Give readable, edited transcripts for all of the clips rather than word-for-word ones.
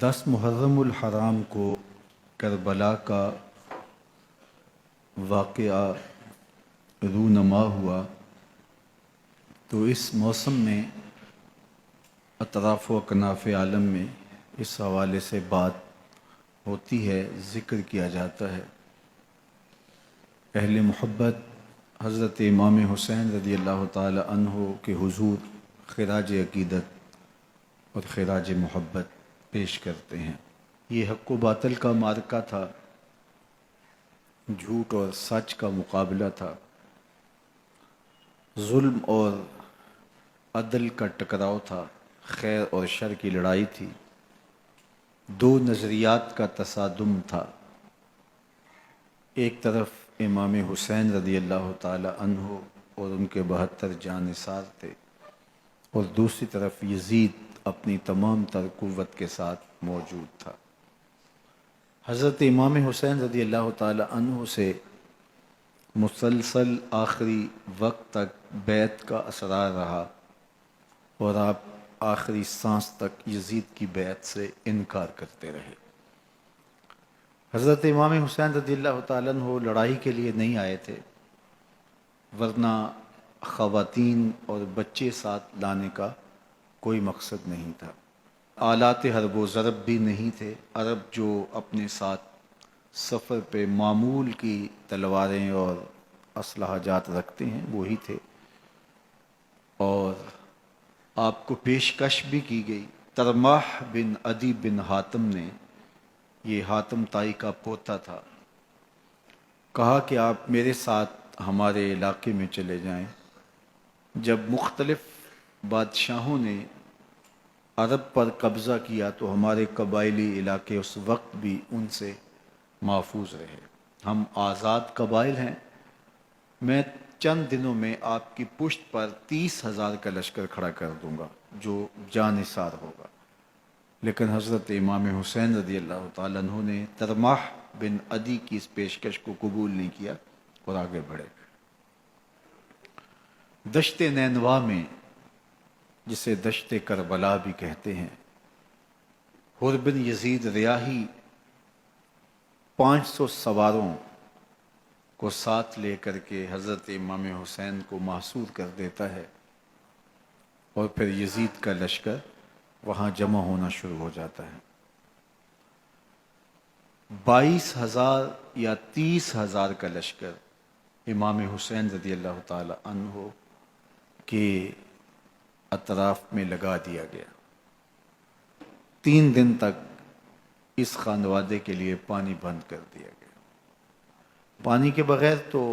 10 محرم الحرام کو کربلا کا واقعہ رونما ہوا تو اس موسم میں اطراف و اکناف عالم میں اس حوالے سے بات ہوتی ہے، ذکر کیا جاتا ہے۔ اہل محبت حضرت امام حسین رضی اللہ تعالی عنہ کے حضور خراج عقیدت اور خراج محبت پیش کرتے ہیں۔ یہ حق و باطل کا معرکہ تھا، جھوٹ اور سچ کا مقابلہ تھا، ظلم اور عدل کا ٹکراؤ تھا، خیر اور شر کی لڑائی تھی، دو نظریات کا تصادم تھا۔ ایک طرف امام حسین رضی اللہ تعالی عنہ اور ان کے 72 جانثار تھے، اور دوسری طرف یزید اپنی تمام تر قوت کے ساتھ موجود تھا۔ حضرت امام حسین رضی اللہ تعالی عنہ سے مسلسل آخری وقت تک بیعت کا اصرار رہا، اور آپ آخری سانس تک یزید کی بیعت سے انکار کرتے رہے۔ حضرت امام حسین رضی اللہ تعالیٰ عنہ لڑائی کے لیے نہیں آئے تھے، ورنہ خواتین اور بچے ساتھ لانے کا کوئی مقصد نہیں تھا۔ آلات حرب و ضرب بھی نہیں تھے۔ عرب جو اپنے ساتھ سفر پہ معمول کی تلواریں اور اسلحہ جات رکھتے ہیں وہی تھے، اور آپ کو پیشکش بھی کی گئی۔ ترماح بن عدی بن حاتم نے، یہ حاتم تائی کا پوتا تھا، کہا کہ آپ میرے ساتھ ہمارے علاقے میں چلے جائیں۔ جب مختلف بادشاہوں نے عرب پر قبضہ کیا تو ہمارے قبائلی علاقے اس وقت بھی ان سے محفوظ رہے۔ ہم آزاد قبائل ہیں۔ میں چند دنوں میں آپ کی پشت پر 30,000 کا لشکر کھڑا کر دوں گا جو جانثار ہوگا۔ لیکن حضرت امام حسین رضی اللہ تعالیٰ عنہ نے ترماح بن عدی کی اس پیشکش کو قبول نہیں کیا اور آگے بڑھے۔ دشت نینوا میں، جسے دشت کربلا بھی کہتے ہیں، حر بن یزید ریاحی 500 سواروں کو ساتھ لے کر کے حضرت امام حسین کو محصور کر دیتا ہے، اور پھر یزید کا لشکر وہاں جمع ہونا شروع ہو جاتا ہے۔ 22,000 یا 30,000 کا لشکر امام حسین رضی اللہ تعالی عنہ کے اطراف میں لگا دیا گیا۔ 3 دن تک اس خانوادے کے لیے پانی بند کر دیا گیا۔ پانی کے بغیر تو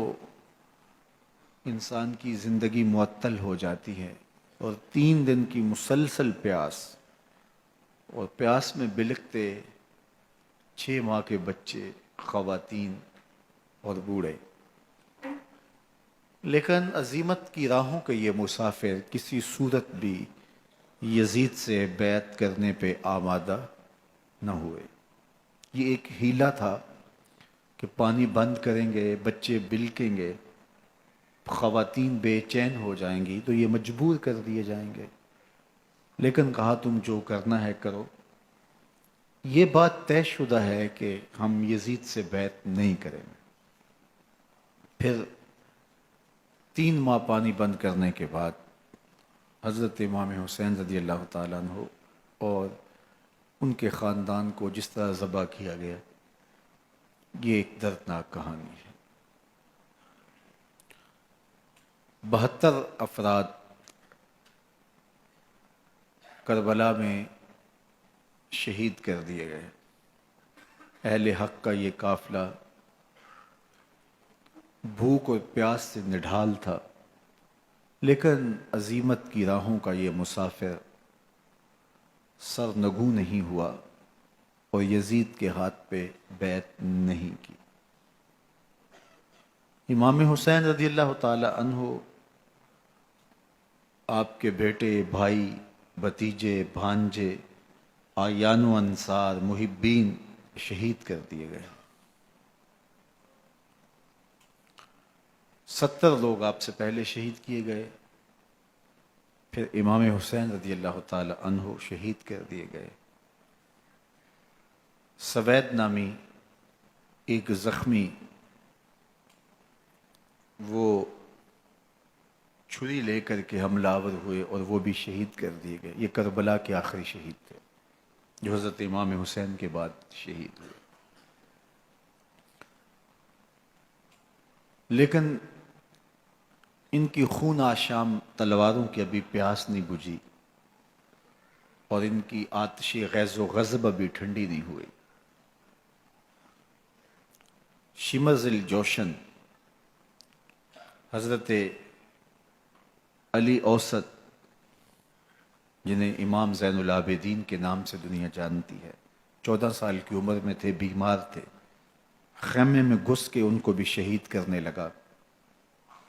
انسان کی زندگی معطل ہو جاتی ہے، اور 3 دن کی مسلسل پیاس، اور پیاس میں بلکتے 6 ماہ کے بچے، خواتین اور بوڑھے۔ لیکن عزیمت کی راہوں کے یہ مسافر کسی صورت بھی یزید سے بیعت کرنے پہ آمادہ نہ ہوئے۔ یہ ایک حیلہ تھا کہ پانی بند کریں گے، بچے بلکیں گے، خواتین بے چین ہو جائیں گی تو یہ مجبور کر دیے جائیں گے۔ لیکن کہا تم جو کرنا ہے کرو۔ یہ بات طے شدہ ہے کہ ہم یزید سے بیعت نہیں کریں گے۔ پھر 3 ماہ پانی بند کرنے کے بعد حضرت امام حسین رضی اللہ تعالیٰ عنہ اور ان کے خاندان کو جس طرح ذبح کیا گیا، یہ ایک دردناک کہانی ہے۔ 72 افراد کربلا میں شہید کر دیے گئے۔ اہل حق کا یہ قافلہ بھوک اور پیاس سے نڈھال تھا، لیکن عزیمت کی راہوں کا یہ مسافر سرنگوں نہیں ہوا اور یزید کے ہاتھ پہ بیعت نہیں کی۔ امام حسین رضی اللہ تعالی عنہ آپ کے بیٹے، بھائی، بھتیجے، بھانجے، اعیان و انصار، محبین شہید کر دیے گئے۔ 70 لوگ آپ سے پہلے شہید کیے گئے، پھر امام حسین رضی اللہ تعالی عنہ شہید کر دیے گئے۔ سوید نامی ایک زخمی وہ چھری لے کر کے حملہ آور ہوئے اور وہ بھی شہید کر دیے گئے. یہ کربلا کے آخری شہید تھے جو حضرت امام حسین کے بعد شہید ہوئے. لیکن ان کی خون آشام تلواروں کی ابھی پیاس نہیں بجھی اور ان کی آتش غیظ و غضب ابھی ٹھنڈی نہیں ہوئی. شمز الجوشن حضرت علی اوسط جنہیں امام زین العابدین کے نام سے دنیا جانتی ہے، 14 سال کی عمر میں تھے، بیمار تھے، خیمے میں گھس کے ان کو بھی شہید کرنے لگا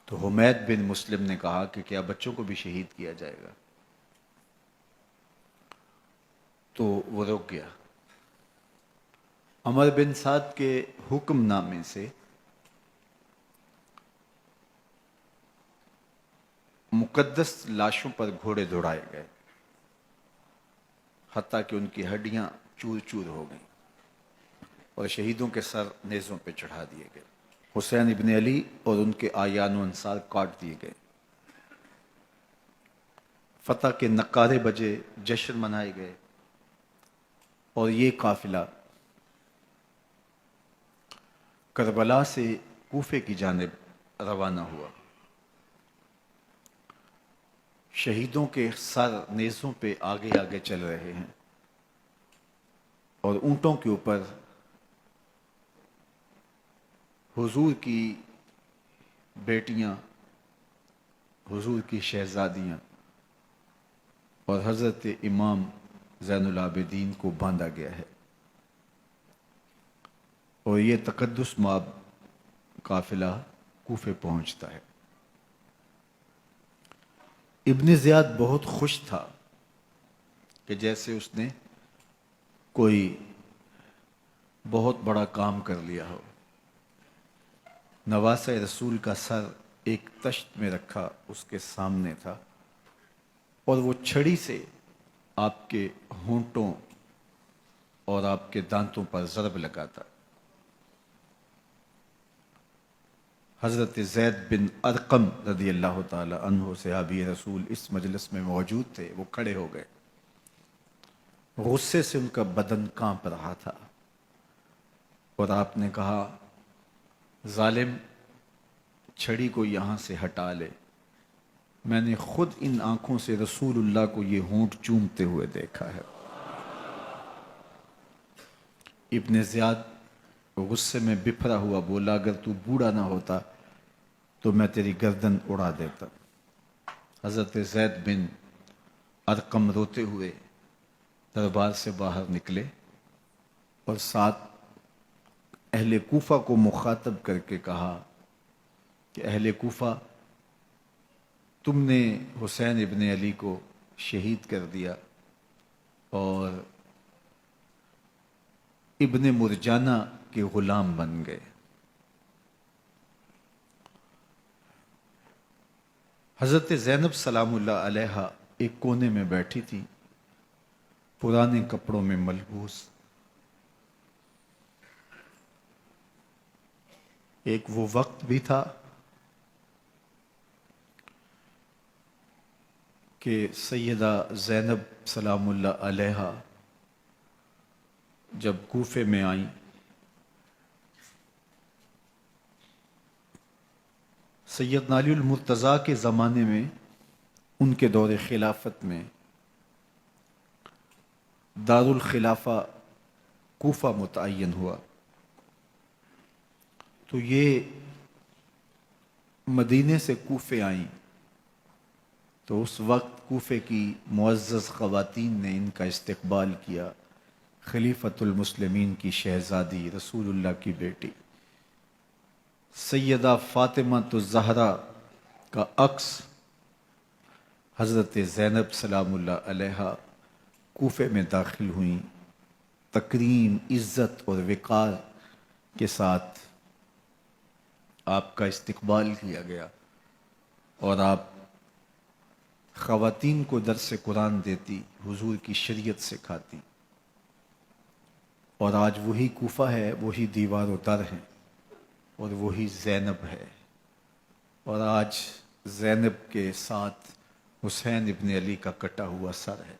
تو حمید بن مسلم نے کہا کہ کیا بچوں کو بھی شہید کیا جائے گا؟ تو وہ رک گیا. عمر بن سعد کے حکم نامے سے مقدس لاشوں پر گھوڑے دوڑائے گئے حتیٰ کہ ان کی ہڈیاں چور چور ہو گئیں اور شہیدوں کے سر نیزوں پہ چڑھا دیے گئے. حسین ابن علی اور ان کے آیان و انصار کاٹ دیے گئے. فتح کے نقارے بجے، جشن منائے گئے اور یہ قافلہ کربلا سے کوفے کی جانب روانہ ہوا. شہیدوں کے سر نیزوں پہ آگے آگے چل رہے ہیں اور اونٹوں کے اوپر حضور کی بیٹیاں، حضور کی شہزادیاں اور حضرت امام زین العابدین کو باندھا گیا ہے اور یہ تقدس مآب قافلہ کوفے پہنچتا ہے. ابن زیاد بہت خوش تھا کہ جیسے اس نے کوئی بہت بڑا کام کر لیا ہو. نواسہ رسول کا سر ایک تشت میں رکھا اس کے سامنے تھا اور وہ چھڑی سے آپ کے ہونٹوں اور آپ کے دانتوں پر ضرب لگاتا. حضرت زید بن ارقم رضی اللہ تعالی عنہ صحابی رسول اس مجلس میں موجود تھے. وہ کھڑے ہو گئے، غصے سے ان کا بدن کانپ رہا تھا اور آپ نے کہا، ظالم، چھڑی کو یہاں سے ہٹا لے. میں نے خود ان آنکھوں سے رسول اللہ کو یہ ہونٹ چومتے ہوئے دیکھا ہے. ابن زیاد غصے میں بپھرا ہوا بولا، اگر تو بوڑھا نہ ہوتا تو میں تیری گردن اڑا دیتا. حضرت زید بن ارقم روتے ہوئے دربار سے باہر نکلے اور ساتھ اہل کوفہ کو مخاطب کر کے کہا کہ اہل کوفہ، تم نے حسین ابن علی کو شہید کر دیا اور ابن مرجانہ کے غلام بن گئے. حضرت زینب سلام اللہ علیہا ایک کونے میں بیٹھی تھی، پرانے کپڑوں میں ملبوس. ایک وہ وقت بھی تھا کہ سیدہ زینب سلام اللہ علیہا جب کوفے میں آئیں سیدنا علی المرتضیٰ کے زمانے میں، ان کے دور خلافت میں دارالخلافہ کوفہ متعین ہوا تو یہ مدینے سے کوفے آئیں تو اس وقت کوفے کی معزز خواتین نے ان کا استقبال کیا. خلیفۃ المسلمین کی شہزادی، رسول اللہ کی بیٹی سیدہ فاطمہ الزہرا کا عکس حضرت زینب سلام اللہ علیہا کوفے میں داخل ہوئیں. تکریم، عزت اور وقار کے ساتھ آپ کا استقبال کیا گیا اور آپ خواتین کو درس قرآن دیتی، حضور کی شریعت سکھاتی. اور آج وہی کوفہ ہے، وہی دیوار و در ہے، اور وہی زینب ہے، اور آج زینب کے ساتھ حسین ابن علی کا کٹا ہوا سر ہے۔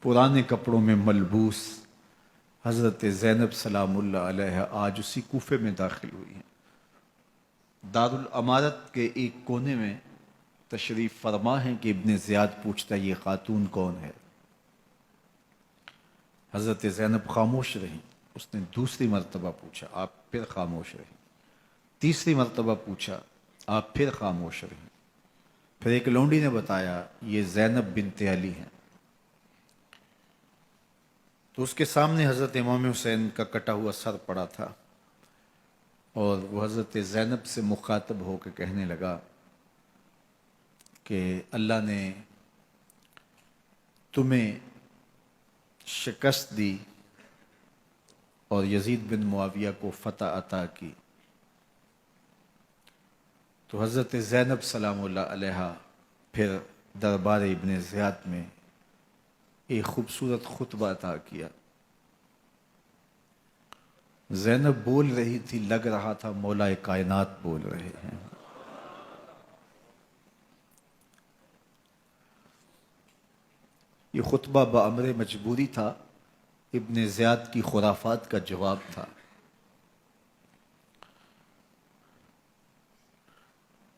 پرانے کپڑوں میں ملبوس حضرت زینب سلام اللہ علیہ آج اسی کوفے میں داخل ہوئی ہیں۔ دارالامارت کے ایک کونے میں تشریف فرما ہے کہ ابن زیاد پوچھتا ہے یہ خاتون کون ہے؟ حضرت زینب خاموش رہیں۔ اس نے دوسری مرتبہ پوچھا، آپ پھر خاموش رہیں۔ تیسری مرتبہ پوچھا، آپ پھر خاموش رہیں۔ پھر ایک لونڈی نے بتایا یہ زینب بنت علی ہیں۔ تو اس کے سامنے حضرت امام حسین کا کٹا ہوا سر پڑا تھا، اور وہ حضرت زینب سے مخاطب ہو کے کہنے لگا کہ اللہ نے تمہیں شکست دی اور یزید بن معاویہ کو فتح عطا کی۔ تو حضرت زینب سلام اللہ علیہ پھر دربار ابن زیاد میں ایک خوبصورت خطبہ عطا کیا۔ زینب بول رہی تھی، لگ رہا تھا مولا کائنات بول رہے ہیں۔ یہ خطبہ بامر مجبوری تھا، ابن زیاد کی خرافات کا جواب تھا۔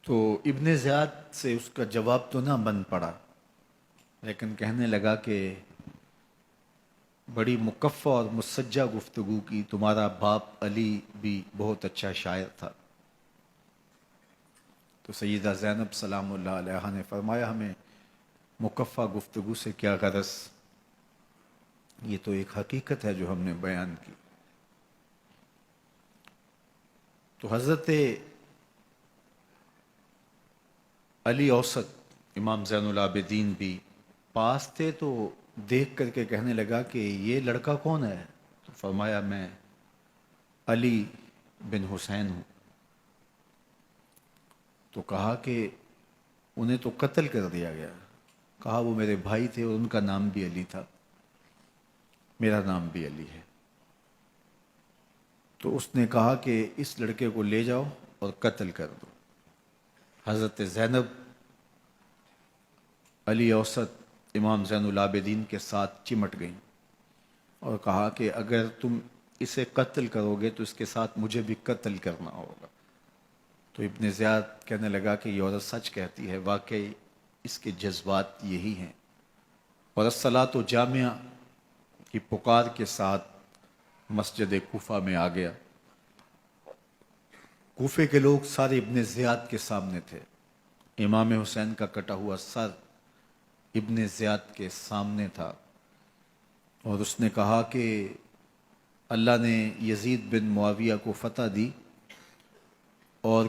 تو ابن زیاد سے اس کا جواب تو نہ بن پڑا، لیکن کہنے لگا کہ بڑی مکفہ اور مسجع گفتگو کی، تمہارا باپ علی بھی بہت اچھا شاعر تھا۔ تو سیدہ زینب سلام اللہ علیہ نے فرمایا ہمیں مکفہ گفتگو سے کیا غرض، یہ تو ایک حقیقت ہے جو ہم نے بیان کی۔ تو حضرت علی اوسط امام زین العابدین بھی پاس تھے، تو دیکھ کر کے کہنے لگا کہ یہ لڑکا کون ہے؟ تو فرمایا میں علی بن حسین ہوں۔ تو کہا کہ انہیں تو قتل کر دیا گیا۔ کہا وہ میرے بھائی تھے اور ان کا نام بھی علی تھا، میرا نام بھی علی ہے۔ تو اس نے کہا کہ اس لڑکے کو لے جاؤ اور قتل کر دو۔ حضرت زینب علی اوسط امام زین العابدین کے ساتھ چمٹ گئیں اور کہا کہ اگر تم اسے قتل کرو گے تو اس کے ساتھ مجھے بھی قتل کرنا ہوگا۔ تو ابن زیاد کہنے لگا کہ یہ عورت سچ کہتی ہے، واقعی اس کے جذبات یہی ہیں۔ اور الصلاۃ جامعہ کی پکار کے ساتھ مسجد کوفہ میں آ گیا۔ کوفے کے لوگ سارے ابن زیاد کے سامنے تھے۔ امام حسین کا کٹا ہوا سر ابن زیاد کے سامنے تھا، اور اس نے کہا کہ اللہ نے یزید بن معاویہ کو فتح دی اور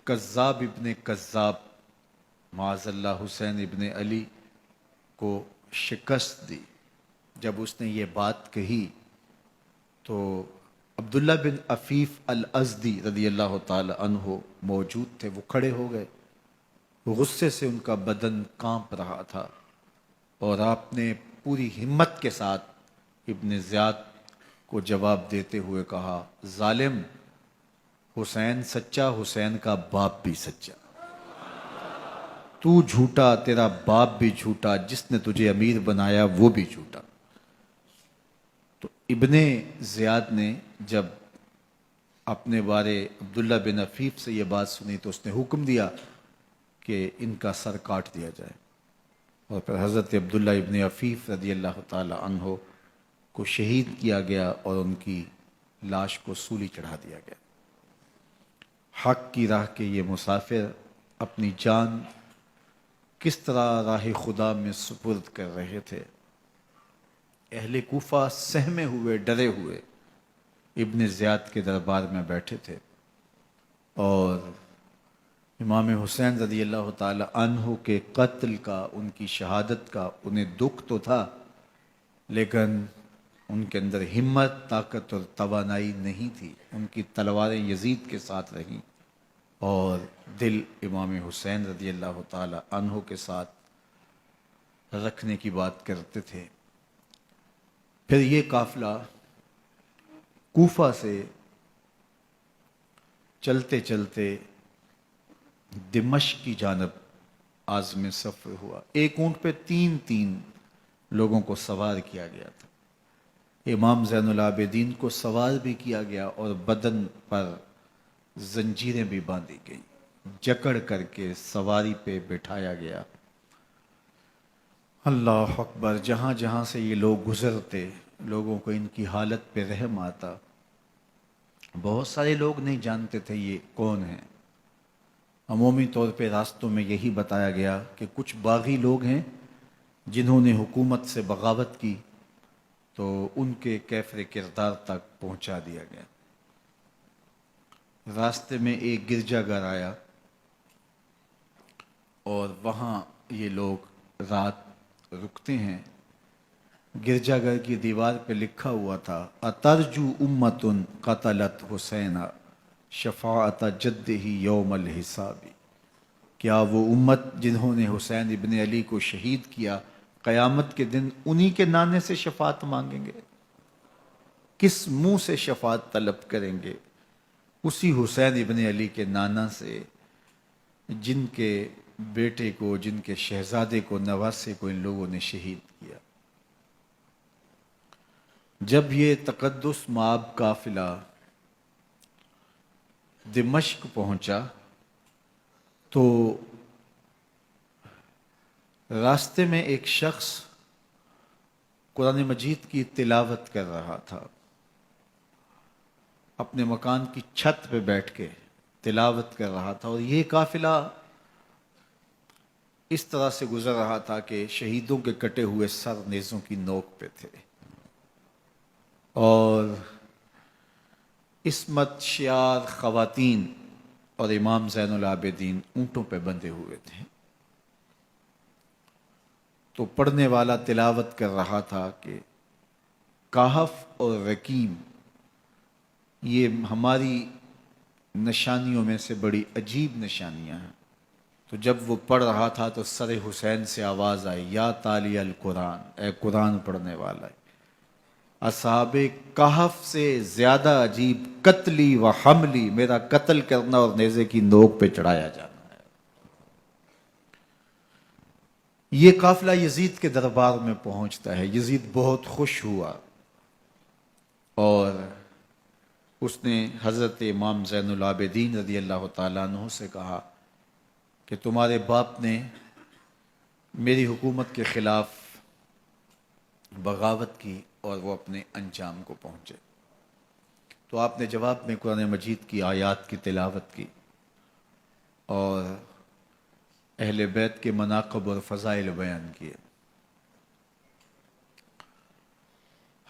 کذاب ابن کذاب معاذ اللہ حسین ابن علی کو شکست دی۔ جب اس نے یہ بات کہی تو عبداللہ بن عفیف الازدی رضی اللہ تعالی عنہ موجود تھے، وہ کھڑے ہو گئے۔ غصے سے ان کا بدن کانپ رہا تھا، اور آپ نے پوری ہمت کے ساتھ ابن زیاد کو جواب دیتے ہوئے کہا، ظالم، حسین سچا، حسین کا باپ بھی سچا، تو جھوٹا، تیرا باپ بھی جھوٹا، جس نے تجھے امیر بنایا وہ بھی جھوٹا۔ تو ابن زیاد نے جب اپنے بارے عبداللہ بن عفیف سے یہ بات سنی تو اس نے حکم دیا کہ ان کا سر کاٹ دیا جائے، اور پھر حضرت عبداللہ ابن عفیف رضی اللہ تعالی عنہ کو شہید کیا گیا اور ان کی لاش کو سولی چڑھا دیا گیا۔ حق کی راہ کے یہ مسافر اپنی جان کس طرح راہ خدا میں سپرد کر رہے تھے۔ اہل کوفہ سہمے ہوئے، ڈرے ہوئے ابن زیاد کے دربار میں بیٹھے تھے، اور امام حسین رضی اللہ تعالی عنہ کے قتل کا، ان کی شہادت کا انہیں دکھ تو تھا، لیکن ان کے اندر ہمت، طاقت اور توانائی نہیں تھی۔ ان کی تلواریں یزید کے ساتھ رہیں اور دل امام حسین رضی اللہ تعالی عنہ کے ساتھ رکھنے کی بات کرتے تھے۔ پھر یہ قافلہ کوفہ سے چلتے چلتے دمشق کی جانب عازم سفر ہوا. ایک اونٹ پہ تین تین لوگوں کو سوار کیا گیا تھا. امام زین العابدین کو سوار بھی کیا گیا اور بدن پر زنجیریں بھی باندھی گئیں، جکڑ کر کے سواری پہ بٹھایا گیا. اللہ اکبر. جہاں جہاں سے یہ لوگ گزرتے لوگوں کو ان کی حالت پہ رحم آتا. بہت سارے لوگ نہیں جانتے تھے یہ کون ہیں. عمومی طور پہ راستوں میں یہی بتایا گیا کہ کچھ باغی لوگ ہیں جنہوں نے حکومت سے بغاوت کی، تو ان کے کیفر کردار تک پہنچا دیا گیا. راستے میں ایک گرجا گھر آیا اور وہاں یہ لوگ رات رکتے ہیں. گرجا گھر کی دیوار پہ لکھا ہوا تھا اترجو امت قتلت حسینا شفاعت جدہ یوم الحساب. کیا وہ امت جنہوں نے حسین ابن علی کو شہید کیا قیامت کے دن انہی کے نانے سے شفاعت مانگیں گے؟ کس منہ سے شفاعت طلب کریں گے؟ اسی حسین ابن علی کے نانا سے جن کے بیٹے کو، جن کے شہزادے کو، نواسے کو ان لوگوں نے شہید کیا. جب یہ تقدس مآب قافلہ دمشق پہنچا تو راستے میں ایک شخص قرآن مجید کی تلاوت کر رہا تھا. اپنے مکان کی چھت پہ بیٹھ کے تلاوت کر رہا تھا، اور یہ قافلہ اس طرح سے گزر رہا تھا کہ شہیدوں کے کٹے ہوئے سر نیزوں کی نوک پہ تھے، اور عصمت شیار خواتین اور امام زین العابدین اونٹوں پہ بندھے ہوئے تھے. تو پڑھنے والا تلاوت کر رہا تھا کہ کہف اور رقیم یہ ہماری نشانیوں میں سے بڑی عجیب نشانیاں ہیں. تو جب وہ پڑھ رہا تھا تو سر حسین سے آواز آئی یا تالی القرآن، اے قرآن پڑھنے والا ہے، اصحاب کہف سے زیادہ عجیب قتلی و حملی، میرا قتل کرنا اور نیزے کی نوک پہ چڑھایا جانا ہے. یہ قافلہ یزید کے دربار میں پہنچتا ہے. یزید بہت خوش ہوا اور اس نے حضرت امام زین العابدین رضی اللہ تعالیٰ عنہ سے کہا کہ تمہارے باپ نے میری حکومت کے خلاف بغاوت کی اور وہ اپنے انجام کو پہنچے. تو آپ نے جواب میں قرآن مجید کی آیات کی تلاوت کی اور اہل بیت کے مناقب اور فضائل بیان کیے.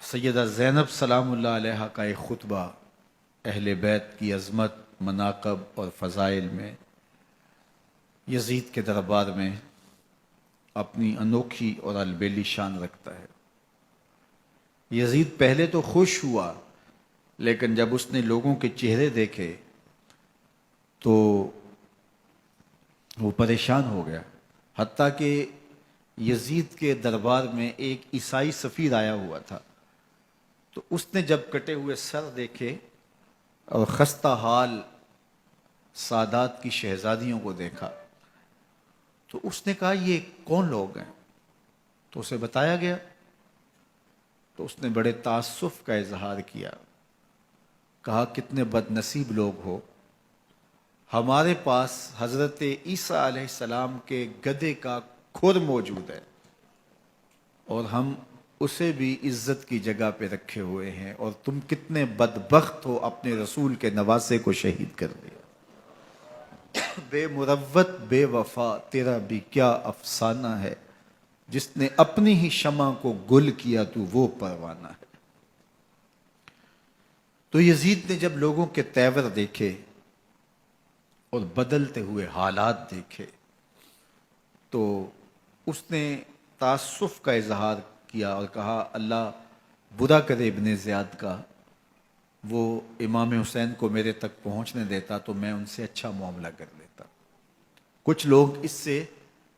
سیدہ زینب سلام اللہ علیہ کا ایک خطبہ اہل بیت کی عظمت، مناقب اور فضائل میں یزید کے دربار میں اپنی انوکھی اور البیلی شان رکھتا ہے. یزید پہلے تو خوش ہوا، لیکن جب اس نے لوگوں کے چہرے دیکھے تو وہ پریشان ہو گیا. حتیٰ کہ یزید کے دربار میں ایک عیسائی سفیر آیا ہوا تھا، تو اس نے جب کٹے ہوئے سر دیکھے اور خستہ حال سادات کی شہزادیوں کو دیکھا تو اس نے کہا یہ کون لوگ ہیں؟ تو اسے بتایا گیا. تو اس نے بڑے تاسف کا اظہار کیا، کہا کتنے بد نصیب لوگ ہو، ہمارے پاس حضرت عیسیٰ علیہ السلام کے گدھے کا کھر موجود ہے اور ہم اسے بھی عزت کی جگہ پہ رکھے ہوئے ہیں، اور تم کتنے بدبخت ہو اپنے رسول کے نواسے کو شہید کر دیا. بے مروت بے وفا تیرا بھی کیا افسانہ ہے، جس نے اپنی ہی شمع کو گل کیا تو وہ پروانہ ہے. تو یزید نے جب لوگوں کے تیور دیکھے اور بدلتے ہوئے حالات دیکھے تو اس نے تعصف کا اظہار کیا اور کہا اللہ برا کرے ابن زیاد کا، وہ امام حسین کو میرے تک پہنچنے دیتا تو میں ان سے اچھا معاملہ کر لیتا. کچھ لوگ اس سے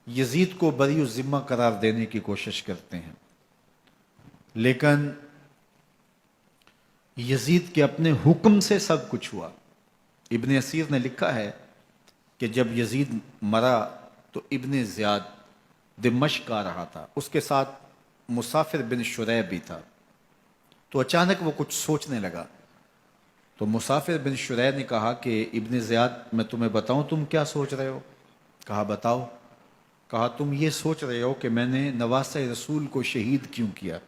یزید کو بری الذمہ قرار دینے کی کوشش کرتے ہیں، لیکن یزید کے اپنے حکم سے سب کچھ ہوا۔ ابن اسیر نے لکھا ہے کہ جب یزید مرا تو ابن زیاد دمشق آ رہا تھا، اس کے ساتھ مسافر بن شریح بھی تھا، تو اچانک وہ کچھ سوچنے لگا۔ تو مسافر بن شریح نے کہا کہ ابن زیاد میں تمہیں بتاؤں تم کیا سوچ رہے ہو؟ کہا بتاؤ۔ کہا تم یہ سوچ رہے ہو کہ میں نے نواسہ رسول کو شہید کیوں کیا؟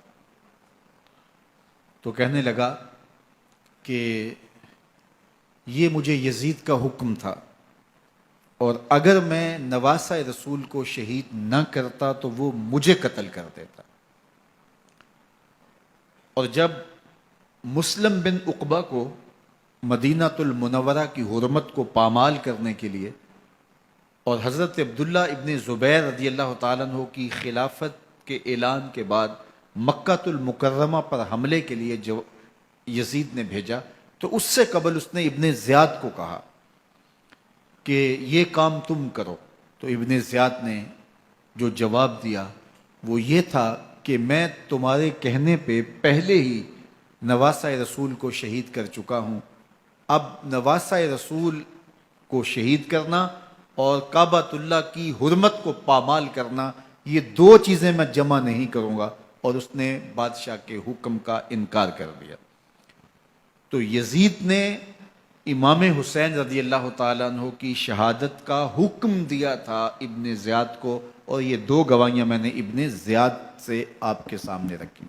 تو کہنے لگا کہ یہ مجھے یزید کا حکم تھا، اور اگر میں نواسہ رسول کو شہید نہ کرتا تو وہ مجھے قتل کر دیتا۔ اور جب مسلم بن عقبہ کو مدینہ المنورہ کی حرمت کو پامال کرنے کے لیے اور حضرت عبداللہ ابن زبیر رضی اللہ تعالیٰ عنہ کی خلافت کے اعلان کے بعد مکہ المکرمہ پر حملے کے لیے جو یزید نے بھیجا، تو اس سے قبل اس نے ابن زیاد کو کہا کہ یہ کام تم کرو۔ تو ابن زیاد نے جو جواب دیا وہ یہ تھا کہ میں تمہارے کہنے پہ پہلے ہی نواسہ رسول کو شہید کر چکا ہوں، اب نواسہ رسول کو شہید کرنا اور کعبۃ اللہ کی حرمت کو پامال کرنا، یہ دو چیزیں میں جمع نہیں کروں گا۔ اور اس نے بادشاہ کے حکم کا انکار کر دیا۔ تو یزید نے امام حسین رضی اللہ تعالیٰ عنہ کی شہادت کا حکم دیا تھا ابن زیاد کو، اور یہ دو گواہیاں میں نے ابن زیاد سے آپ کے سامنے رکھی۔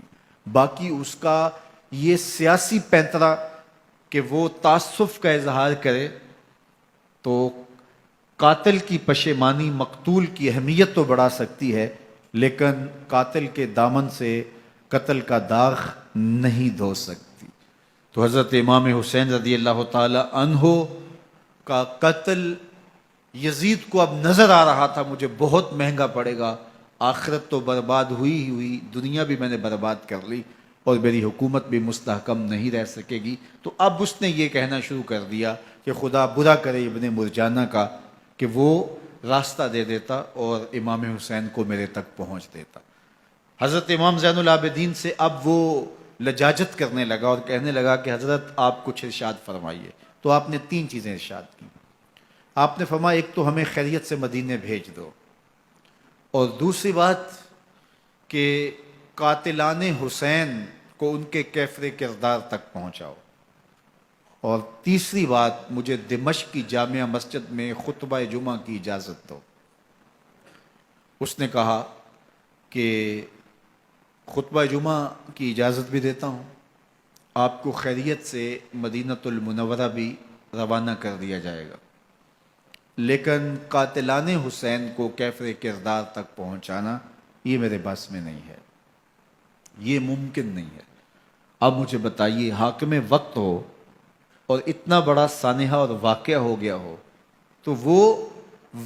باقی اس کا یہ سیاسی پینترا کہ وہ تعصب کا اظہار کرے، تو قاتل کی پشیمانی مقتول کی اہمیت تو بڑھا سکتی ہے، لیکن قاتل کے دامن سے قتل کا داغ نہیں دھو سکتی۔ تو حضرت امام حسین رضی اللہ تعالی عنہ کا قتل یزید کو اب نظر آ رہا تھا مجھے بہت مہنگا پڑے گا، آخرت تو برباد ہوئی ہی ہوئی، دنیا بھی میں نے برباد کر لی، اور میری حکومت بھی مستحکم نہیں رہ سکے گی۔ تو اب اس نے یہ کہنا شروع کر دیا کہ خدا برا کرے ابن مرجانہ کا کہ وہ راستہ دے دیتا اور امام حسین کو میرے تک پہنچ دیتا۔ حضرت امام زین العابدین سے اب وہ لجاجت کرنے لگا اور کہنے لگا کہ حضرت آپ کچھ ارشاد فرمائیے۔ تو آپ نے تین چیزیں ارشاد کی۔ آپ نے فرمایا ایک تو ہمیں خیریت سے مدینے بھیج دو، اور دوسری بات کہ قاتلان حسین کو ان کے کیفر کردار تک پہنچاؤ، اور تیسری بات مجھے دمشق کی جامعہ مسجد میں خطبہ جمعہ کی اجازت دو۔ اس نے کہا کہ خطبہ جمعہ کی اجازت بھی دیتا ہوں، آپ کو خیریت سے مدینہ المنورہ بھی روانہ کر دیا جائے گا، لیکن قاتلان حسین کو کیفر کردار تک پہنچانا یہ میرے بس میں نہیں ہے، یہ ممکن نہیں ہے۔ اب مجھے بتائیے، حاکم وقت ہو اور اتنا بڑا سانحہ اور واقعہ ہو گیا ہو، تو وہ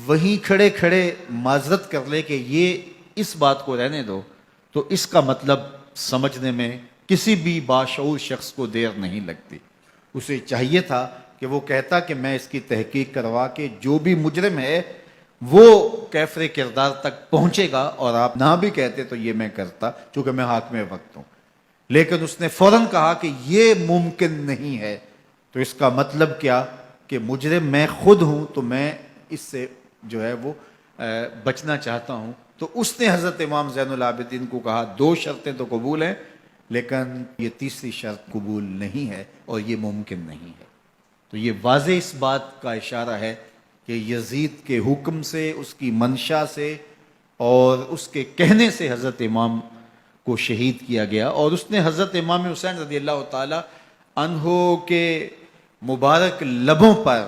وہیں کھڑے کھڑے معذرت کر لے کہ یہ اس بات کو رہنے دو، تو اس کا مطلب سمجھنے میں کسی بھی باشعور شخص کو دیر نہیں لگتی۔ اسے چاہیے تھا کہ وہ کہتا کہ میں اس کی تحقیق کروا کے جو بھی مجرم ہے وہ کیفر کردار تک پہنچے گا، اور آپ نہ بھی کہتے تو یہ میں کرتا چونکہ میں حاکم وقت ہوں۔ لیکن اس نے فوراً کہا کہ یہ ممکن نہیں ہے، تو اس کا مطلب کیا کہ مجرم میں خود ہوں، تو میں اس سے جو ہے وہ بچنا چاہتا ہوں۔ تو اس نے حضرت امام زین العابدین کو کہا دو شرطیں تو قبول ہیں، لیکن یہ تیسری شرط قبول نہیں ہے اور یہ ممکن نہیں ہے۔ تو یہ واضح اس بات کا اشارہ ہے کہ یزید کے حکم سے، اس کی منشا سے اور اس کے کہنے سے حضرت امام کو شہید کیا گیا، اور اس نے حضرت امام حسین رضی اللہ تعالی عنہ کے مبارک لبوں پر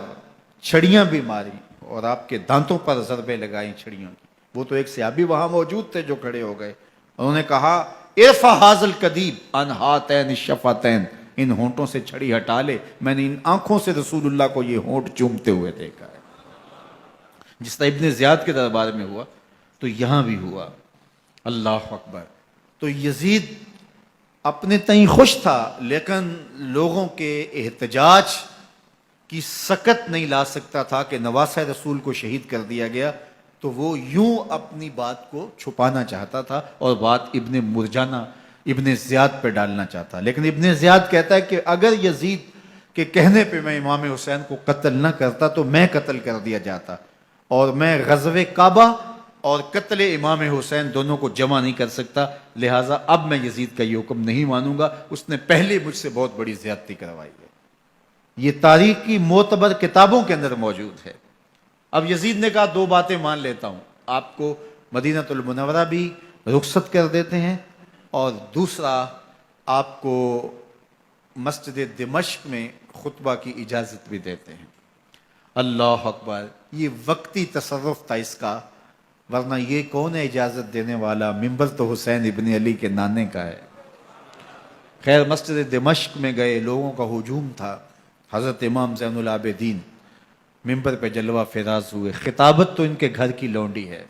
چھڑیاں بھی ماری اور آپ کے دانتوں پر ضربیں لگائیں چھڑیوں کی۔ وہ تو ایک صحابی وہاں موجود تھے جو کھڑے ہو گئے، انہوں نے کہا ارفع ھذا القدیب عن ھاتین الشفتین، ان ہونٹوں سے چھڑی ہٹا لے، میں نے ان آنکھوں سے رسول اللہ کو یہ ہونٹ چومتے ہوئے دیکھا ہے۔ جس طرح ابن زیاد کے دربار میں ہوا تو یہاں بھی ہوا۔ اللہ اکبر۔ تو یزید اپنے تئیں خوش تھا، لیکن لوگوں کے احتجاج کی سکت نہیں لا سکتا تھا کہ نواسہ رسول کو شہید کر دیا گیا، تو وہ یوں اپنی بات کو چھپانا چاہتا تھا، اور بات ابن مرجانہ ابن زیاد پہ ڈالنا چاہتا، لیکن ابن زیاد کہتا ہے کہ اگر یزید کے کہنے پہ میں امام حسین کو قتل نہ کرتا تو میں قتل کر دیا جاتا، اور میں غزوہ کعبہ اور قتل امام حسین دونوں کو جمع نہیں کر سکتا، لہٰذا اب میں یزید کا یہ حکم نہیں مانوں گا، اس نے پہلے مجھ سے بہت بڑی زیادتی کروائی ہے۔ یہ تاریخ کی معتبر کتابوں کے اندر موجود ہے۔ اب یزید نے کہا دو باتیں مان لیتا ہوں، آپ کو مدینہ المنورہ بھی رخصت کر دیتے ہیں، اور دوسرا آپ کو مسجد دمشق میں خطبہ کی اجازت بھی دیتے ہیں۔ اللہ اکبر، یہ وقتی تصرف تھا اس کا، ورنہ یہ کون ہے اجازت دینے والا؟ ممبر تو حسین ابن علی کے نانے کا ہے۔ خیر، مسجد دمشق میں گئے، لوگوں کا ہجوم تھا، حضرت امام زین العابدین ممبر پہ جلوہ فراز ہوئے، خطابت تو ان کے گھر کی لونڈی ہے،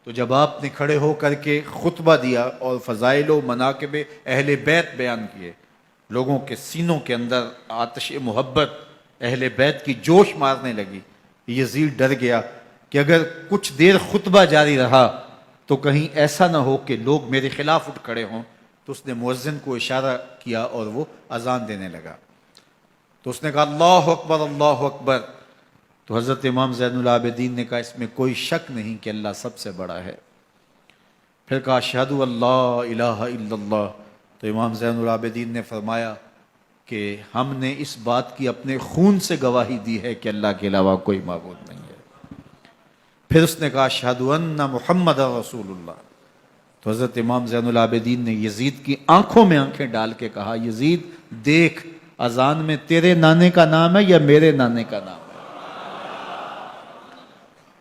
تو جب آپ نے کھڑے ہو کر کے خطبہ دیا اور فضائل و مناقب اہل بیت بیان کیے، لوگوں کے سینوں کے اندر آتش محبت اہل بیت کی جوش مارنے لگی۔ یزید ڈر گیا کہ اگر کچھ دیر خطبہ جاری رہا تو کہیں ایسا نہ ہو کہ لوگ میرے خلاف اٹھ کھڑے ہوں، تو اس نے مؤذن کو اشارہ کیا اور وہ اذان دینے لگا، تو اس نے کہا اللہ اکبر اللہ اکبر، تو حضرت امام زین العابدین نے کہا اس میں کوئی شک نہیں کہ اللہ سب سے بڑا ہے۔ پھر کہا اشہد اللہ الہ الا اللہ، تو امام زین العابدین نے فرمایا کہ ہم نے اس بات کی اپنے خون سے گواہی دی ہے کہ اللہ کے علاوہ کوئی معبود نہیں ہے۔ پھر اس نے کہا اشہد ان محمد رسول اللہ، تو حضرت امام زین العابدین نے یزید کی آنکھوں میں آنکھیں ڈال کے کہا یزید دیکھ، اذان میں تیرے نانے کا نام ہے یا میرے نانے کا نام ہے؟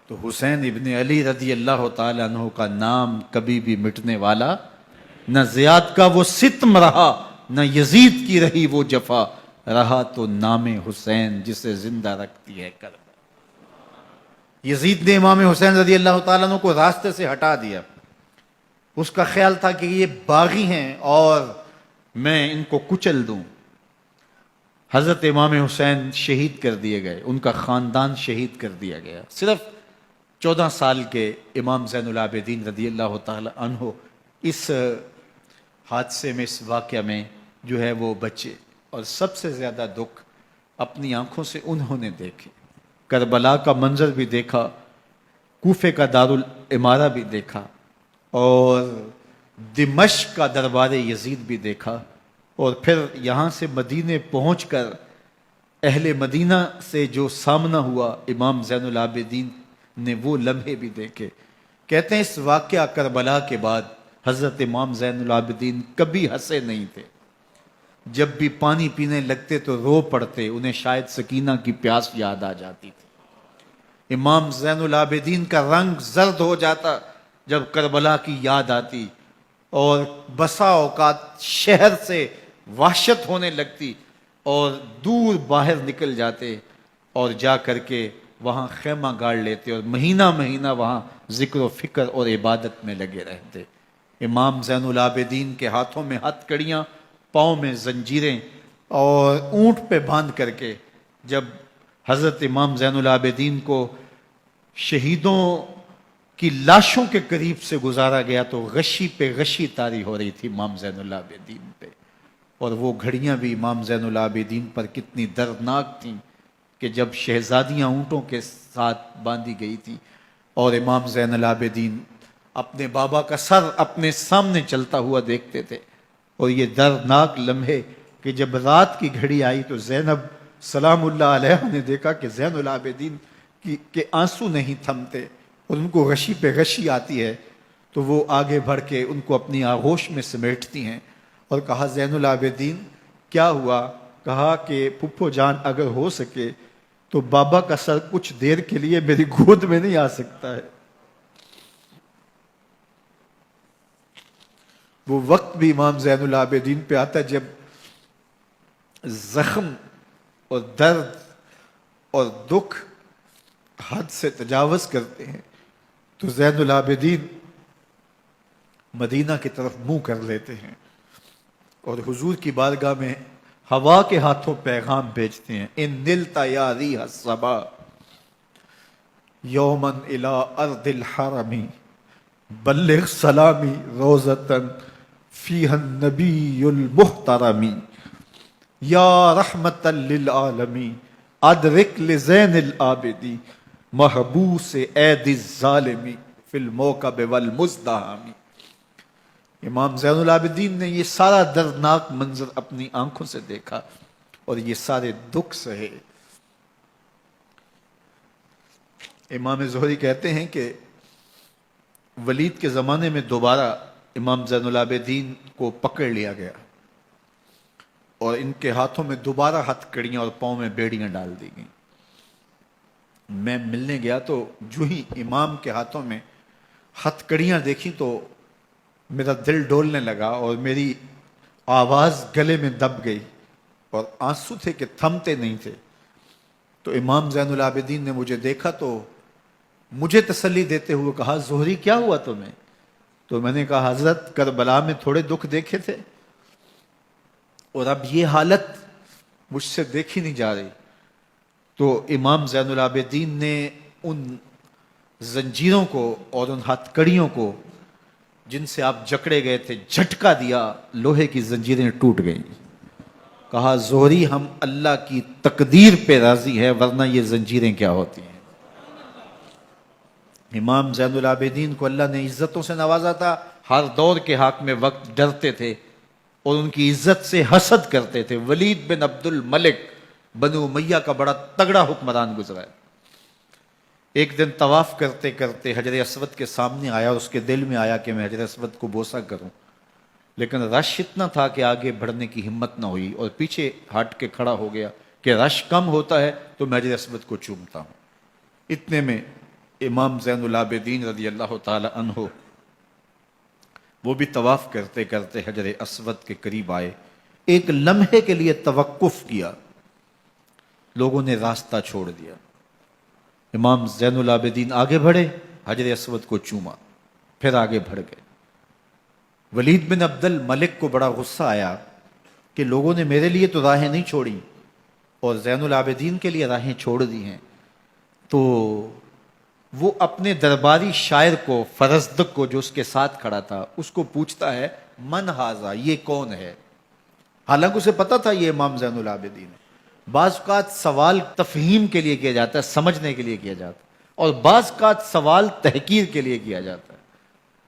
تو حسین ابن علی رضی اللہ تعالیٰ عنہ کا نام کبھی بھی مٹنے والا نہ زیاد کا وہ ستم رہا، نہ یزید کی رہی وہ جفا، رہا تو نام حسین جسے زندہ رکھتی ہے کربلا۔ یزید نے امام حسین رضی اللہ تعالیٰ عنہ کو راستے سے ہٹا دیا، اس کا خیال تھا کہ یہ باغی ہیں اور میں ان کو کچل دوں۔ حضرت امام حسین شہید کر دیے گئے، ان کا خاندان شہید کر دیا گیا۔ صرف 14 سال کے امام زین العابدین رضی اللہ تعالی عنہ اس حادثے میں، اس واقعہ میں جو ہے وہ بچے، اور سب سے زیادہ دکھ اپنی آنکھوں سے انہوں نے دیکھے، کربلا کا منظر بھی دیکھا، کوفے کا دارالامارہ بھی دیکھا، اور دمشق کا دربار یزید بھی دیکھا، اور پھر یہاں سے مدینے پہنچ کر اہل مدینہ سے جو سامنا ہوا امام زین العابدین نے وہ لمحے بھی دیکھے۔ کہتے ہیں اس واقعہ کربلا کے بعد حضرت امام زین العابدین کبھی ہنسے نہیں تھے، جب بھی پانی پینے لگتے تو رو پڑتے، انہیں شاید سکینہ کی پیاس یاد آ جاتی تھی۔ امام زین العابدین کا رنگ زرد ہو جاتا جب کربلا کی یاد آتی، اور بسا اوقات شہر سے وحشت ہونے لگتی اور دور باہر نکل جاتے اور جا کر کے وہاں خیمہ گاڑ لیتے اور مہینہ مہینہ وہاں ذکر و فکر اور عبادت میں لگے رہتے۔ امام زین العابدین کے ہاتھوں میں ہتھ کڑیاں، پاؤں میں زنجیریں، اور اونٹ پہ باندھ کر کے جب حضرت امام زین العابدین کو شہیدوں کی لاشوں کے قریب سے گزارا گیا تو غشی پہ غشی طاری ہو رہی تھی امام زین العابدین پہ، اور وہ گھڑیاں بھی امام زین العابدین پر کتنی دردناک تھیں کہ جب شہزادیاں اونٹوں کے ساتھ باندھی گئی تھی اور امام زین العابدین اپنے بابا کا سر اپنے سامنے چلتا ہوا دیکھتے تھے، اور یہ دردناک لمحے کہ جب رات کی گھڑی آئی تو زینب سلام اللہ علیہ نے دیکھا کہ زین العابدین کے آنسو نہیں تھمتے اور ان کو غشی پہ غشی آتی ہے، تو وہ آگے بڑھ کے ان کو اپنی آغوش میں سمیٹتی ہیں اور کہا زین العابدین کیا ہوا؟ کہا کہ پھپھو جان اگر ہو سکے تو بابا کا سر کچھ دیر کے لیے میری گود میں نہیں آ سکتا ہے۔ وہ وقت بھی امام زین العابدین پہ آتا ہے جب زخم اور درد اور دکھ حد سے تجاوز کرتے ہیں تو زین العابدین مدینہ کی طرف منہ کر لیتے ہیں اور حضور کی بارگاہ میں ہوا کے ہاتھوں پیغام بھیجتے ہیں، ان نلتا یا ریح الصبا یومن الی ارض الحرمی بلغ سلامی روزتن فیہ النبی المحترمی یا رحمت للعالمین ادرک لزین العابدی محبوس عید الظالمی فی الموکب والمزدحمی۔ امام زین العابدین نے یہ سارا دردناک منظر اپنی آنکھوں سے دیکھا اور یہ سارے دکھ سہے۔ امام زہری کہتے ہیں کہ ولید کے زمانے میں دوبارہ امام زین العابدین کو پکڑ لیا گیا اور ان کے ہاتھوں میں دوبارہ ہتھ کڑیاں اور پاؤں میں بیڑیاں ڈال دی گئیں۔ میں ملنے گیا تو جو ہی امام کے ہاتھوں میں ہتھ کڑیاں دیکھی تو میرا دل ڈولنے لگا اور میری آواز گلے میں دب گئی اور آنسو تھے کہ تھمتے نہیں تھے۔ تو امام زین العابدین نے مجھے دیکھا تو مجھے تسلی دیتے ہوئے کہا زہری کیا ہوا تمہیں؟ تو میں نے کہا حضرت کربلا میں تھوڑے دکھ دیکھے تھے اور اب یہ حالت مجھ سے دیکھی نہیں جا رہی۔ تو امام زین العابدین نے ان زنجیروں کو اور ان ہتھ کڑیوں کو جن سے آپ جکڑے گئے تھے جھٹکا دیا، لوہے کی زنجیریں ٹوٹ گئیں۔ کہا زہری ہم اللہ کی تقدیر پہ راضی ہے ورنہ یہ زنجیریں کیا ہوتی ہیں۔ امام زین العابدین کو اللہ نے عزتوں سے نوازا تھا، ہر دور کے حاکم وقت ڈرتے تھے اور ان کی عزت سے حسد کرتے تھے۔ ولید بن عبد الملک بنو امیہ کا بڑا تگڑا حکمران گزرا ہے۔ ایک دن طواف کرتے کرتے حجر اسود کے سامنے آیا اور اس کے دل میں آیا کہ میں حجر اسود کو بوسہ کروں، لیکن رش اتنا تھا کہ آگے بڑھنے کی ہمت نہ ہوئی اور پیچھے ہٹ کے کھڑا ہو گیا کہ رش کم ہوتا ہے تو میں حجر اسود کو چومتا ہوں۔ اتنے میں امام زین العابدین رضی اللہ تعالی عنہ وہ بھی طواف کرتے کرتے حجر اسود کے قریب آئے، ایک لمحے کے لیے توقف کیا، لوگوں نے راستہ چھوڑ دیا۔ امام زین العابدین آگے بڑھے، حجر اسود کو چوما، پھر آگے بڑھ گئے۔ ولید بن عبد الملک کو بڑا غصہ آیا کہ لوگوں نے میرے لیے تو راہیں نہیں چھوڑی اور زین العابدین کے لیے راہیں چھوڑ دی ہیں۔ تو وہ اپنے درباری شاعر کو، فرزدق کو جو اس کے ساتھ کھڑا تھا، اس کو پوچھتا ہے من ھذا، یہ کون ہے؟ حالانکہ اسے پتا تھا یہ امام زین العابدین ہے۔ بعض اوقات سوال تفہیم کے لیے کیا جاتا ہے، سمجھنے کے لیے کیا جاتا ہے، اور بعض اوقات سوال تحقیر کے لیے کیا جاتا ہے۔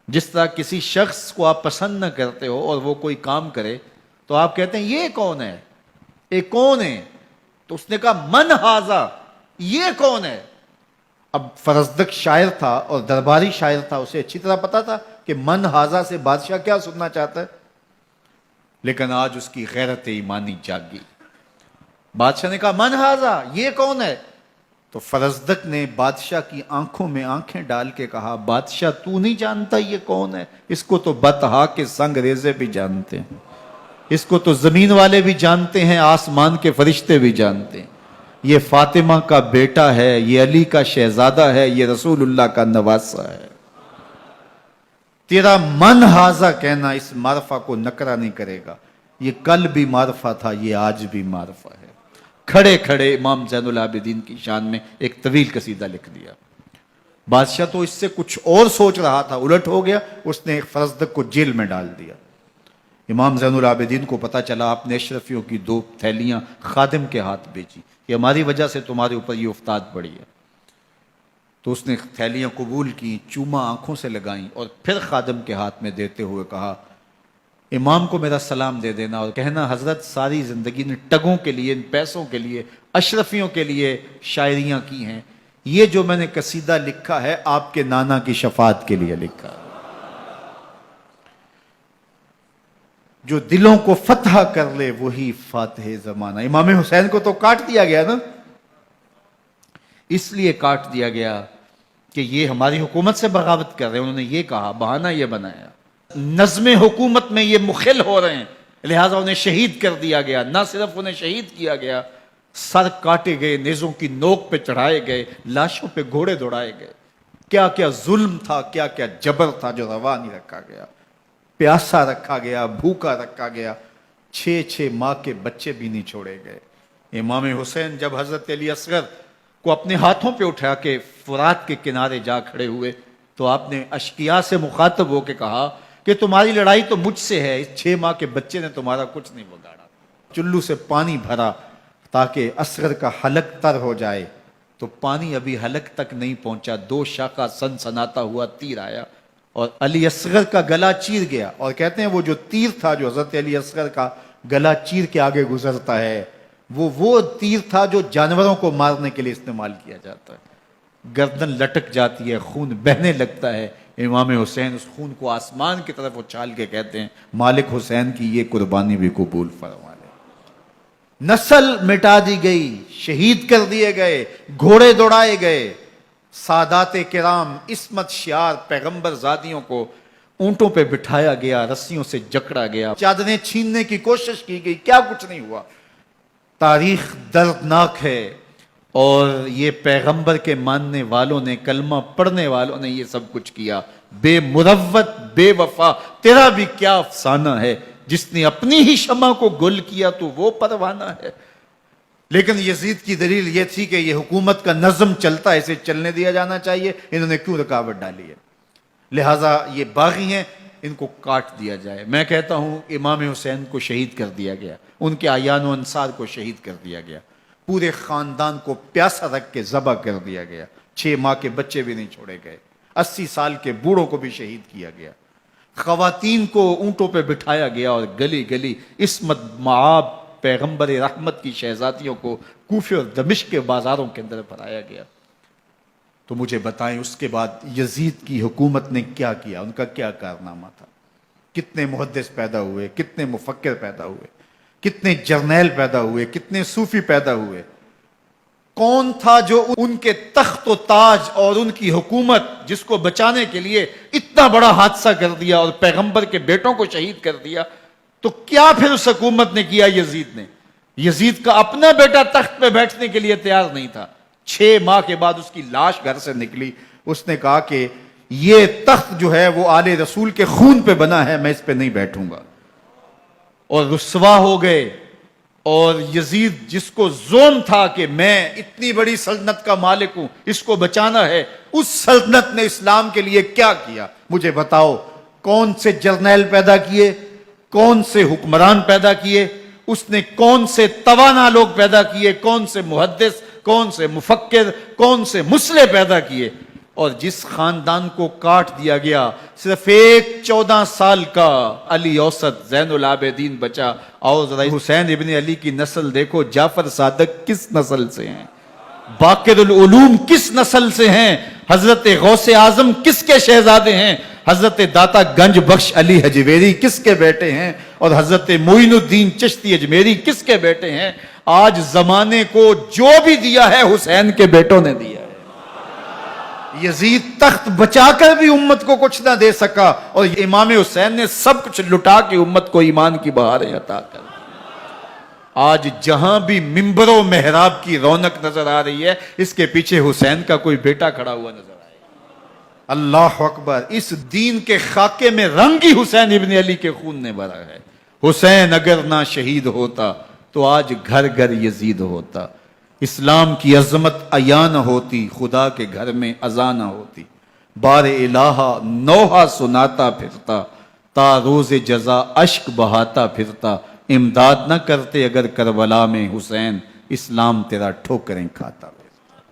جس طرح کسی شخص کو آپ پسند نہ کرتے ہو اور وہ کوئی کام کرے تو آپ کہتے ہیں یہ کون ہے، یہ کون ہے؟ تو اس نے کہا من ھذا، یہ کون ہے؟ اب فرزدق شاعر تھا اور درباری شاعر تھا، اسے اچھی طرح پتا تھا کہ من ھذا سے بادشاہ کیا سننا چاہتا ہے، لیکن آج اس کی غیرت ایمانی جاگی۔ بادشاہ نے کہا من ھذا، یہ کون ہے؟ تو فرزدق نے بادشاہ کی آنکھوں میں آنکھیں ڈال کے کہا بادشاہ تو نہیں جانتا یہ کون ہے؟ اس کو تو بطحا کے سنگ ریزے بھی جانتے ہیں، اس کو تو زمین والے بھی جانتے ہیں، آسمان کے فرشتے بھی جانتے ہیں۔ یہ فاطمہ کا بیٹا ہے، یہ علی کا شہزادہ ہے، یہ رسول اللہ کا نواسہ ہے۔ تیرا من ھذا کہنا اس معرفہ کو نکرا نہیں کرے گا، یہ کل بھی معرفہ تھا، یہ آج بھی معرفہ ہے۔ کھڑے کھڑے امام زین العابدین کی شان میں ایک طویل قصیدہ لکھ دیا۔ بادشاہ تو اس سے کچھ اور سوچ رہا تھا، الٹ ہو گیا، اس نے ایک فرزدق کو جیل میں ڈال دیا۔ امام زین العابدین کو پتا چلا آپ نے اشرفیوں کی 2 تھیلیاں خادم کے ہاتھ بھیجی، یہ ہماری وجہ سے تمہارے اوپر یہ افتاد پڑی ہے۔ تو اس نے تھیلیاں قبول کی، چوما آنکھوں سے لگائیں اور پھر خادم کے ہاتھ میں دیتے ہوئے کہا امام کو میرا سلام دے دینا اور کہنا حضرت ساری زندگی نے ٹگوں کے لیے، ان پیسوں کے لیے، اشرفیوں کے لیے شاعریاں کی ہیں، یہ جو میں نے قصیدہ لکھا ہے آپ کے نانا کی شفاعت کے لیے لکھا ہے، جو دلوں کو فتح کر لے وہی فاتح زمانہ۔ امام حسین کو تو کاٹ دیا گیا نا، اس لیے کاٹ دیا گیا کہ یہ ہماری حکومت سے بغاوت کر رہے ہیں، انہوں نے یہ کہا، بہانہ یہ بنایا، نظم حکومت میں یہ مخل ہو رہے ہیں، لہٰذا انہیں شہید کر دیا گیا۔ نہ صرف انہیں شہید کیا گیا، سر کاٹے گئے، نیزوں کی نوک پہ چڑھائے گئے، لاشوں پہ گھوڑے دوڑائے گئے۔ کیا کیا ظلم تھا، کیا کیا جبر تھا جو روا نہیں رکھا گیا۔ پیاسا رکھا گیا، بھوکا رکھا گیا، 6 ماہ کے بچے بھی نہیں چھوڑے گئے۔ امام حسین جب حضرت علی اصغر کو اپنے ہاتھوں پہ اٹھا کے فرات کے کنارے جا کھڑے ہوئے تو آپ نے اشقیاء سے مخاطب ہو کے کہا کہ تمہاری لڑائی تو مجھ سے ہے، اس 6 ماہ کے بچے نے تمہارا کچھ نہیں بگاڑا۔ چلو سے پانی بھرا تاکہ اصغر کا حلق تر ہو جائے، تو پانی ابھی حلق تک نہیں پہنچا، 2 شاخہ سنسناتا ہوا تیر آیا اور علی اصغر کا گلا چیر گیا۔ اور کہتے ہیں وہ جو تیر تھا جو حضرت علی اصغر کا گلا چیر کے آگے گزرتا ہے، وہ تیر تھا جو جانوروں کو مارنے کے لیے استعمال کیا جاتا ہے۔ گردن لٹک جاتی ہے، خون بہنے لگتا ہے۔ امام حسین اس خون کو آسمان کی طرف اچھال کے کہتے ہیں مالک حسین کی یہ قربانی بھی قبول فرما لے۔ نسل مٹا دی گئی، شہید کر دیے گئے، گھوڑے دوڑائے گئے، سادات کرام عصمت شعار پیغمبر زادیوں کو اونٹوں پہ بٹھایا گیا، رسیوں سے جکڑا گیا، چادریں چھیننے کی کوشش کی گئی، کیا کچھ نہیں ہوا۔ تاریخ دردناک ہے، اور یہ پیغمبر کے ماننے والوں نے، کلمہ پڑھنے والوں نے یہ سب کچھ کیا۔ بے مروت، بے وفا، تیرا بھی کیا افسانہ ہے، جس نے اپنی ہی شمع کو گل کیا تو وہ پروانہ ہے۔ لیکن یزید کی دلیل یہ تھی کہ یہ حکومت کا نظم چلتا ہے، اسے چلنے دیا جانا چاہیے، انہوں نے کیوں رکاوٹ ڈالی ہے، لہٰذا یہ باغی ہیں، ان کو کاٹ دیا جائے۔ میں کہتا ہوں امام حسین کو شہید کر دیا گیا، ان کے اعیان و انصار کو شہید کر دیا گیا، پورے خاندان کو پیاسا رکھ کے ذبح کر دیا گیا، 6 ماہ کے بچے بھی نہیں چھوڑے گئے، 80 سال کے بوڑھوں کو بھی شہید کیا گیا، خواتین کو اونٹوں پہ بٹھایا گیا، اور گلی گلی عصمت معاب پیغمبر رحمت کی شہزادیوں کو کوفے اور دمشق کے بازاروں کے اندر بھرایا گیا۔ تو مجھے بتائیں اس کے بعد یزید کی حکومت نے کیا کیا، ان کا کیا کارنامہ تھا؟ کتنے محدث پیدا ہوئے، کتنے مفکر پیدا ہوئے، کتنے جرنیل پیدا ہوئے، کتنے صوفی پیدا ہوئے؟ کون تھا جو ان کے تخت و تاج اور ان کی حکومت جس کو بچانے کے لیے اتنا بڑا حادثہ کر دیا اور پیغمبر کے بیٹوں کو شہید کر دیا؟ تو کیا پھر اس حکومت نے کیا یزید نے؟ یزید کا اپنا بیٹا تخت پہ بیٹھنے کے لیے تیار نہیں تھا۔ 6 ماہ کے بعد اس کی لاش گھر سے نکلی، اس نے کہا کہ یہ تخت جو ہے وہ آل رسول کے خون پہ بنا ہے، میں اس پہ نہیں بیٹھوں گا، اور رسوا ہو گئے۔ اور یزید جس کو زوم تھا کہ میں اتنی بڑی سلطنت کا مالک ہوں، اس کو بچانا ہے، اس سلطنت نے اسلام کے لیے کیا کیا؟ مجھے بتاؤ، کون سے جرنیل پیدا کیے، کون سے حکمران پیدا کیے، اس نے کون سے توانا لوگ پیدا کیے، کون سے محدث، کون سے مفکر، کون سے مسلح پیدا کیے؟ اور جس خاندان کو کاٹ دیا گیا، صرف ایک 14 سال کا علی اوسط زین العابدین بچا۔ اور ذرا حسین ابن علی کی نسل دیکھو، جعفر صادق کس نسل سے ہیں، باقر العلوم کس نسل سے ہیں، حضرت غوث اعظم کس کے شہزادے ہیں، حضرت داتا گنج بخش علی حجویری کس کے بیٹے ہیں، اور حضرت معین الدین چشتی اجمیری کس کے بیٹے ہیں؟ آج زمانے کو جو بھی دیا ہے حسین کے بیٹوں نے دیا ہے۔ یزید تخت بچا کر بھی امت کو کچھ نہ دے سکا، اور امام حسین نے سب کچھ لٹا کے امت کو ایمان کی بہاریں عطا کر دی۔ آج جہاں بھی ممبر و محراب کی رونق نظر آ رہی ہے، اس کے پیچھے حسین کا کوئی بیٹا کھڑا ہوا نظر آئے گا۔ اللہ اکبر! اس دین کے خاکے میں رنگ ہی حسین ابن علی کے خون نے بھرا ہے۔ حسین اگر نہ شہید ہوتا تو آج گھر گھر یزید ہوتا، اسلام کی عظمت عیاں نہ ہوتی، خدا کے گھر میں اذان نہ ہوتی، بار الہا نوحہ سناتا پھرتا، تا روز جزا اشک بہاتا پھرتا، امداد نہ کرتے اگر کربلا میں حسین، اسلام تیرا ٹھوکریں کھاتا۔